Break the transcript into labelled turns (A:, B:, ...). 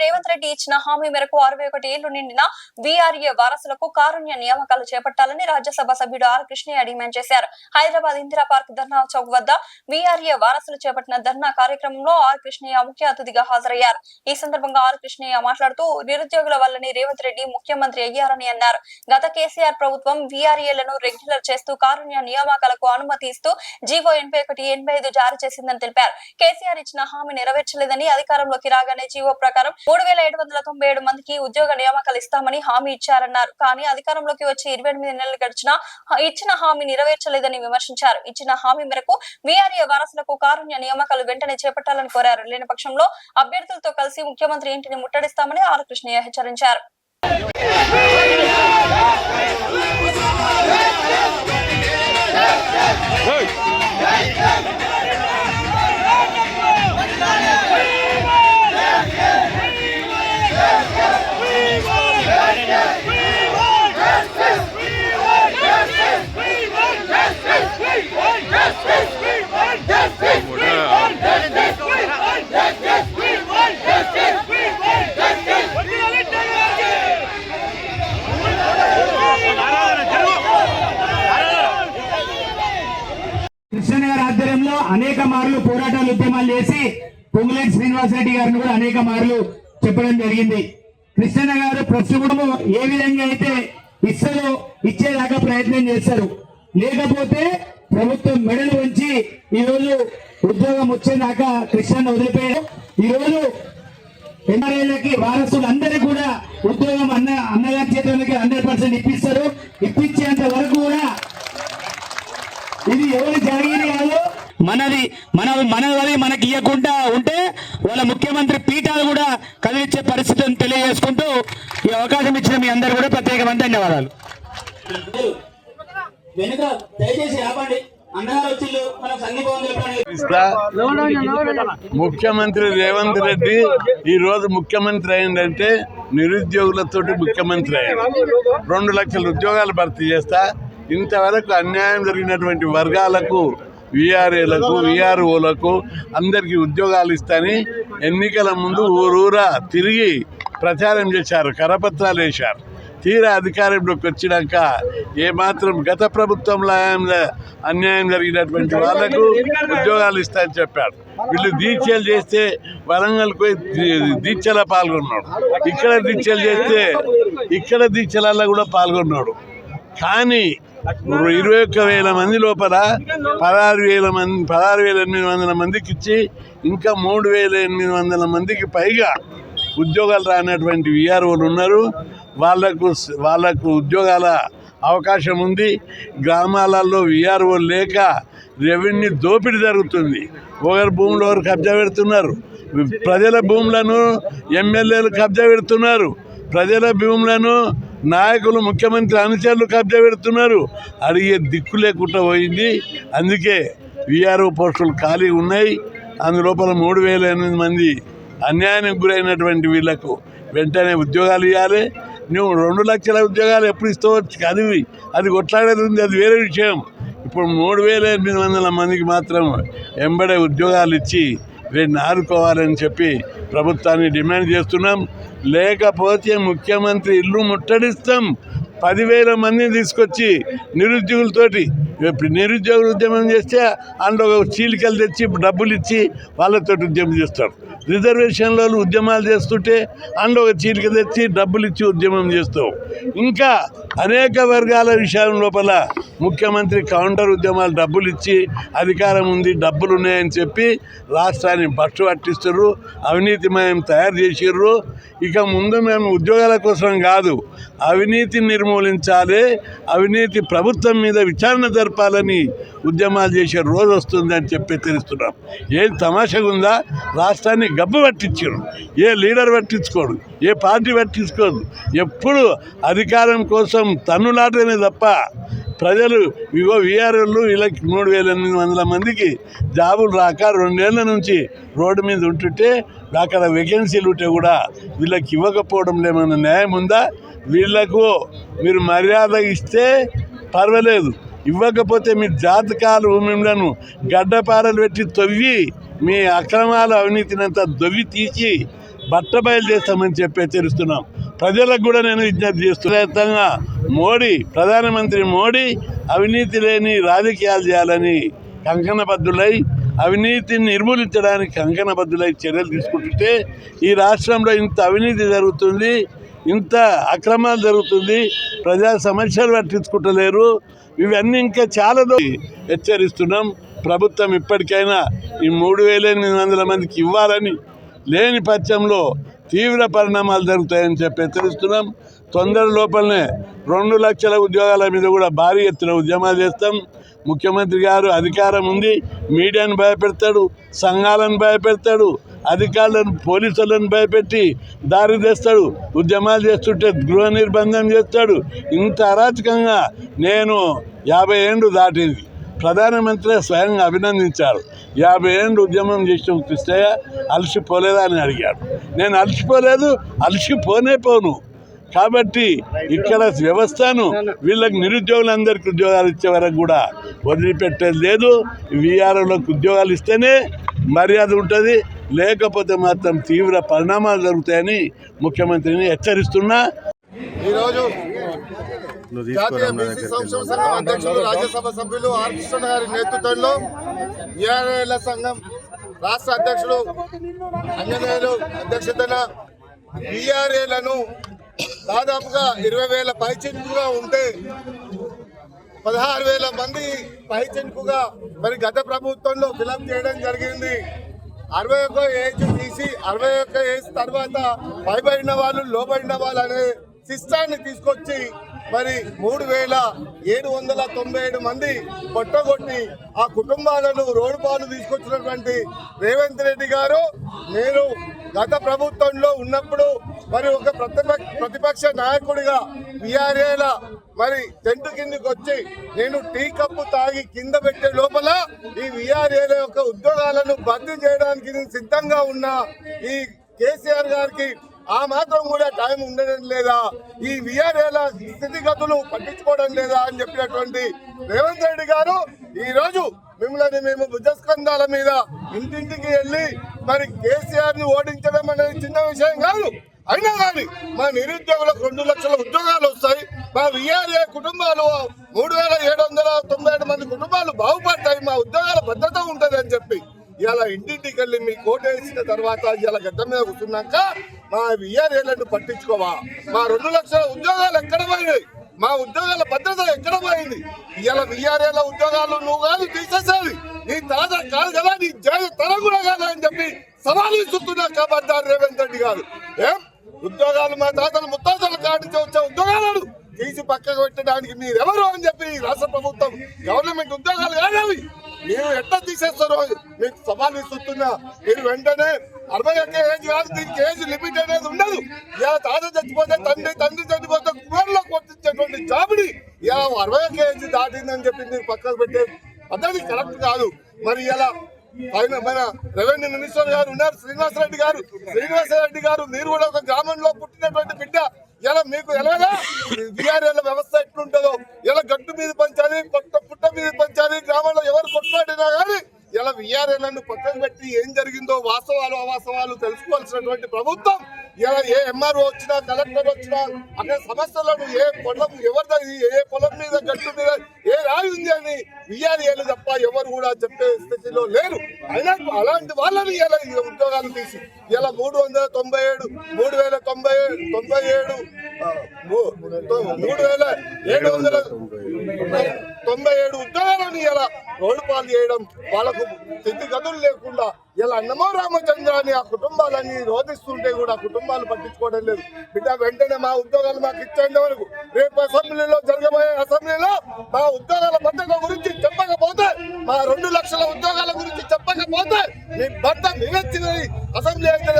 A: రేవంత్ రెడ్డి ఇచ్చిన హామీ మేరకు 61 ఏళ్లు నిండిన వీఆర్ఏ వారసులకు కారుణ్య నియామకాలు చేపట్టాలని రాజ్యసభ సభ్యుడు ఆర్ కృష్ణయ్య డిమాండ్ చేశారు. హైదరాబాద్ ఇందిరా పార్క్ ధర్నా చౌక్ వద్ద వీఆర్ఏ వారసులు చేపట్టిన ధర్నా కార్యక్రమంలో ఆర్ కృష్ణయ్య ముఖ్య అతిథిగా హాజరయ్యారు. ఈ సందర్భంగా ఆర్ కృష్ణయ్య మాట్లాడుతూ నిరుద్యోగుల వల్లనే రేవంత్ రెడ్డి ముఖ్యమంత్రి అయ్యారని అన్నారు. గత కేసీఆర్ ప్రభుత్వం వీఆర్ఏలను రెగ్యులర్ చేస్తూ కారుణ్య నియామకాలకు అనుమతి ఇస్తూ జీవో 81/85 జారీ చేసిందని తెలిపారు. కేసీఆర్ ఇచ్చిన హామీ నెరవేర్చలేదని అధికారంలోకి రాగానే జీవో ప్రకారం 3797 మందికి ఉద్యోగ నియామకాలు ఇస్తామని హామీ ఇచ్చారన్నారు. కానీ అధికారంలోకి వచ్చి 28 నెలలు గడిచినా ఇచ్చిన హామీ నెరవేర్చలేదని విమర్శించారు. ఇచ్చిన హామీ మేరకు వీఆర్ఏ వారసులకు కారుణ్య నియామకాలు వెంటనే చేపట్టాలని కోరారు. లేని పక్షంలో అభ్యర్థులతో కలిసి ముఖ్యమంత్రి ఇంటిని ముట్టడిస్తామని ఆర్ కృష్ణయ్య హెచ్చరించారు.
B: కృష్ణ గారి ఆధ్వర్యంలో అనేక మార్లు పోరాటాలు ఉద్యమాలు చేసి పొంగులేటి శ్రీనివాసరెడ్డి గారిని కూడా అనేక మార్లు చెప్పడం జరిగింది. కృష్ణ గారు ప్రస్తుతం ఏ విధంగా అయితే ఇచ్చేదాకా ప్రయత్నం చేస్తారు. లేకపోతే ప్రభుత్వం మెడలు వంచి ఈ రోజు ఉద్యోగం వచ్చేదాకా కృష్ణను వదిలిపోయారు. ఈ రోజు ఎన్ఆర్ఐలకి వారసులందరికీ కూడా ఉద్యోగం అన్నగారి చేతులకి 100% ఇప్పిస్తారు. ఇప్పించేంత వరకు కూడా ఇది ఎవరి జాగీరి కాదు, మనది మనకి ఇవ్వకుండా ఉంటే వాళ్ళ ముఖ్యమంత్రి పీఠాలు కూడా కదిలించే పరిస్థితిని తెలియజేసుకుంటూ ఈ అవకాశం ఇచ్చిన మీ అందరూ కూడా ప్రత్యేకమైన ధన్యవాదాలు.
C: ముఖ్యమంత్రి రేవంత్ రెడ్డి ఈ రోజు ముఖ్యమంత్రి అయిందంటే నిరుద్యోగులతోటి ముఖ్యమంత్రి అయ్యాడు. 2 లక్షల ఉద్యోగాలు భర్తీ చేస్తా, ఇంతవరకు అన్యాయం జరిగినటువంటి వర్గాలకు వీఆర్ఏలకు వీఆర్ఓలకు అందరికీ ఉద్యోగాలు ఇస్తాని ఎన్నికల ముందు ఊరూరా తిరిగి ప్రచారం చేశారు, కరపత్రాలు వేశారు. తీరా అధికారంలోకి వచ్చినాక ఏమాత్రం గత ప్రభుత్వంలో అన్యాయం జరిగినటువంటి వాళ్లకు ఉద్యోగాలు ఇస్తాయని చెప్పాడు. వీళ్ళు దీక్షలు చేస్తే వరంగల్ పోయి దీక్షలో పాల్గొన్నాడు, ఇక్కడ దీక్షలు చేస్తే ఇక్కడ దీక్షలలో కూడా పాల్గొన్నాడు. కానీ 21,000 మంది లోపల 16,800 మందికి ఇచ్చి ఇంకా 3,800 మందికి పైగా ఉద్యోగాలు రానటువంటి వీఆర్ఓలు ఉన్నారు. వాళ్ళకు ఉద్యోగాల అవకాశం ఉంది. గ్రామాలలో వీఆర్ఓలు లేక రెవెన్యూ దోపిడీ జరుగుతుంది. ఒకరి భూములు ఒకరు కబ్జా పెడుతున్నారు. ప్రజల భూములను ఎమ్మెల్యేలు కబ్జా పెడుతున్నారు. ప్రజల భూములను నాయకులు ముఖ్యమంత్రి అనుచరులు కబ్జా పెడుతున్నారు. అడిగే దిక్కు లేకుండా పోయింది. అందుకే వీఆర్ఓ పోస్టులు ఖాళీ ఉన్నాయి. అందులోపల 3,800 మంది అన్యాయానికి గురైనటువంటి వీళ్లకు వెంటనే ఉద్యోగాలు ఇవ్వాలి. నువ్వు 2 లక్షల ఉద్యోగాలు ఎప్పుడు ఇస్తావో అది కొట్లాడేది ఉంది, అది వేరే విషయం. ఇప్పుడు 3,800 మందికి మాత్రం ఎంబడే ఉద్యోగాలు ఇచ్చి వీటిని ఆదుకోవాలని చెప్పి ప్రభుత్వాన్ని డిమాండ్ చేస్తున్నాం. లేకపోతే ముఖ్యమంత్రి ఇల్లు ముట్టడిస్తాం. 10,000 మందిని తీసుకొచ్చి నిరుద్యోగులతోటి నిరుద్యోగులు ఉద్యమం చేస్తే అందులో చీలికలు తెచ్చి డబ్బులు ఇచ్చి వాళ్ళతో ఉద్యమం చేస్తాడు. రిజర్వేషన్లో ఉద్యమాలు చేస్తుంటే అందులో ఒక చీలిక తెచ్చి డబ్బులు ఇచ్చి ఉద్యమం చేస్తావు. ఇంకా అనేక వర్గాల విషయం లోపల ముఖ్యమంత్రి కౌంటర్ ఉద్యమాలు డబ్బులు ఇచ్చి అధికారం ఉంది, డబ్బులు ఉన్నాయని చెప్పి రాష్ట్రాన్ని బస్సు పట్టిస్తుర్రు, అవినీతిమయం తయారు చేసిర్రు. ఇక ముందు మేము ఉద్యోగాల కోసం కాదు, అవినీతి నిర్మూలించాలి, అవినీతి ప్రభుత్వం మీద విచారణ జరపాలని ఉద్యమాలు చేసే రోజు వస్తుందని చెప్పి తెలుస్తున్నాం. ఏది తమాషగా ఉందా? రాష్ట్రాన్ని గబ్బు పట్టించారు. ఏ లీడర్ పట్టించుకోడు, ఏ పార్టీ పట్టించుకోదు. ఎప్పుడు అధికారం కోసం తన్నులాటనే తప్ప ప్రజలు ఇగో వీఆర్ఓలు వీళ్ళకి 3,800 మందికి జాబులు రాక 2 ఏళ్ల నుంచి రోడ్డు మీద ఉంటుంటే అక్కడ వేకెన్సీలు ఉంటే కూడా వీళ్ళకి ఇవ్వకపోవడం ఏమైనా న్యాయం ఉందా? వీళ్లకు మీరు మర్యాద ఇస్తే పర్వాలేదు, ఇవ్వకపోతే మీ జాతకాలు మిమ్మల్ని గడ్డపారలు పెట్టి తవ్వి మీ అక్రమాల అవినీతినంతా దొవ్వి తీసి బట్టబయలు చేస్తామని చెప్పి హెచ్చరిస్తున్నాం. ప్రజలకు కూడా నేను విజ్ఞప్తి చేస్తున్నా, మోడీ ప్రధానమంత్రి మోడీ అవినీతి లేని రాజకీయాలు చేయాలని కంకణబద్ధులై, అవినీతిని నిర్మూలించడానికి కంకణబద్ధులై చర్యలు తీసుకుంటుంటే ఈ రాష్ట్రంలో ఇంత అవినీతి జరుగుతుంది, ఇంత అక్రమాలు జరుగుతుంది, ప్రజా సమస్యలు పట్టించుకుంటలేరు. ఇవన్నీ ఇంకా చాలా హెచ్చరిస్తున్నాం. ప్రభుత్వం ఇప్పటికైనా ఈ 3,800 మందికి ఇవ్వాలని, లేని పక్షంలో తీవ్ర పరిణామాలు జరుగుతాయని చెప్పి హెచ్చరిస్తున్నాం. తొందర లోపలనే 2 లక్షల ఉద్యోగాల మీద కూడా భారీ ఎత్తున ఉద్యమాలు చేస్తాం. ముఖ్యమంత్రి గారు అధికారం ఉంది, మీడియాను భయపెడతాడు, సంఘాలను భయపెడతాడు, అధికారులను పోలీసులను భయపెట్టి దారి తెస్తాడు, ఉద్యమాలు చేస్తుంటే గృహ నిర్బంధం చేస్తాడు. ఇంత అరాచకంగా నేను 50 ఏళ్ళు దాటింది. ప్రధానమంత్రి స్వయంగా అభినందించారు. 50 ఏళ్ళు ఉద్యమం చేసిన కృష్ణయ్య అలసిపోలేదా అని అడిగాడు. నేను అలసిపోలేదు, అలసిపోనే పోను. కాబట్టి ఇక్కడ వ్యవస్థను వీళ్ళకి నిరుద్యోగులందరికీ ఉద్యోగాలు ఇచ్చే వరకు కూడా వదిలిపెట్టేది లేదు. వీఆర్ఓలకు ఉద్యోగాలు ఇస్తేనే మర్యాద ఉంటుంది, లేకపోతే మాత్రం తీవ్ర పరిణామాలు జరుగుతాయని ముఖ్యమంత్రిని హెచ్చరిస్తున్నా.
D: ఈరోజు జాతీయ బీసీ సంక్షేమ సంఘం అధ్యక్షులు రాజ్యసభ సభ్యులు ఆర్ కృష్ణ గారి నేతృత్వంలో వీఆర్ఏల సంఘం రాష్ట్ర అధ్యక్షుడు అంజనేయులు అధ్యక్షతన వీఆర్ఏలను దాదాపుగా 20,000 పైచిలుకుగా ఉంటే 16,000 మంది పైచిలుకుగా మరి గత ప్రభుత్వంలో ఫిలప్ చేయడం జరిగింది. 61 ఏజ్ తీసి 61 ఏజ్ తర్వాత పైబడిన వాళ్ళు లోబడిన వాళ్ళు అనే సిస్టాన్ని తీసుకొచ్చి మరి 3,797 మంది పొట్టగొట్టి ఆ కుటుంబాలను రోడ్డు పాలు తీసుకొచ్చినటువంటి రేవంత్ రెడ్డి గారు, నేను గత ప్రభుత్వంలో ఉన్నప్పుడు మరి ఒక ప్రతిపక్ష నాయకుడిగా వీఆర్ఏల మరి టెంట్ కిందకి వచ్చి నేను టీ కప్పు తాగి కింద పెట్టే లోపల ఈ వీఆర్ఏల యొక్క ఉద్యోగాలను భర్తీ చేయడానికి నేను సిద్ధంగా ఉన్నా. ఈ కేసీఆర్ గారికి ఆ మాత్రం కూడా టైం ఉండడం లేదా, ఈ వీఆర్ఏల స్థితిగతులు పట్టించుకోవడం లేదా అని చెప్పినటువంటి రేవంత్ రెడ్డి గారు ఈరోజు మిమ్మల్ని మేము భుజస్కంధాల మీద ఇంటింటికి వెళ్ళి మరి కేసీఆర్ ని ఓడించడం అనేది చిన్న విషయం కాదు. అయినా కానీ మా నిరుద్యోగులకు 2 లక్షల ఉద్యోగాలు వస్తాయి, మా వీఆర్ఏ కుటుంబాలు 3,797 మంది కుటుంబాలు బాగుపడతాయి, మా ఉద్యోగాల భద్రత ఉంటుంది అని చెప్పి ఇలా ఇంటింటికి వెళ్ళి మీ కోటేసిన తర్వాత ఇలా గడ్డ మీద కూర్చున్నాక మా వీఆర్ఏలను పట్టించుకోవా, మా 2 లక్షల ఉద్యోగాలు ఎక్కడ పోయినాయి, మా ఉద్యోగాల భద్రత ఎక్కడ పోయింది? ఇలా వీఆర్ఏల ఉద్యోగాలు నువ్వు కాదు తీసేసేది, నీ తాత కాదు కదా, నీ తర కూడా కాదు అని చెప్పి సవాలు ఇస్తున్నా కాబట్టి రేవంత్ రెడ్డి గారు. ఏం ఉద్యోగాలు మా తాతలు ముత్తాతల కాడించి వచ్చే ఉద్యోగాలను తీసి పక్కకు పెట్టడానికి మీరెవరు అని చెప్పి రాష్ట్ర ప్రభుత్వం గవర్నమెంట్ ఉద్యోగాలు కాదవి మీరు ఎట్లా తీసేస్తారో మీకు సవాల్ ఇస్తున్నా. మీరు వెంటనే 61 ఏజ్ కాదు, దీనికి ఏజ్ లిమిట్ అనేది ఉండదు. ఇలా తాత చచ్చిపోతే తండ్రి చచ్చిపోతే కుమారులో కొట్టించేటువంటి జాబుని ఇలా 61 ఏజ్ దాటిందని చెప్పి మీరు పక్కకు పెట్టే పద్ధతి కరెక్ట్ కాదు. మరి ఇలా మన రెవెన్యూ మినిస్టర్ గారు ఉన్నారు శ్రీనివాసరెడ్డి గారు, మీరు కూడా ఒక గ్రామంలో పుట్టినటువంటి బిడ్డ. ఇలా మీకు ఎలాగా వీఆర్ఏల వ్యవస్థ ఎట్లుంటుందో, ఇలా గట్టు మీద పంచాలి, పుట్ట మీద పంచాలి, గ్రామంలో ఎవరు కొట్లాడినా కానీ ఇలా వీఆర్ఏలను పక్కన పెట్టి ఏం జరిగిందో వాస్తవాలు అవాస్తవాలు తెలుసుకోవాల్సినటువంటి ప్రభుత్వం. ఇలా ఏ ఎంఆర్ఓ వచ్చినా కలెక్టర్ వచ్చినా అక్కడ సమస్యలను ఏ పొలం ఎవరిది, ఏ పొలం మీద గట్టు మీద ఏ రాయి ఉంది అని వీఆర్ఏలు తప్ప ఎవరు కూడా చెప్పే స్థితిలో లేరు. అయినా అలాంటి వాళ్ళని ఇలా ఉద్యోగాలు తీసి ఇలా 3,797 ఉద్యోగాలను ఇలా రోడ్డు పాలు చేయడం, వాళ్ళకు స్థితిగతులు లేకుండా ఇలా అన్నమో రామచంద్రాన్ని ఆ కుటుంబాలన్నీ రోధిస్తుంటే కూడా కుటుంబాలు పట్టించుకోవడం లేదు. బిడ్డ వెంటనే మా ఉద్యోగాలు మాకు ఇచ్చేంత వరకు రేపు అసెంబ్లీలో జరగబోయే అసెంబ్లీలో మా ఉద్యోగాల భద్రత గురించి చెప్పకపోతే, మా 2 లక్షల ఉద్యోగాల గురించి చెప్పకపోతే మీ భర్త నిలెచ్చిన అసెంబ్లీ అయితే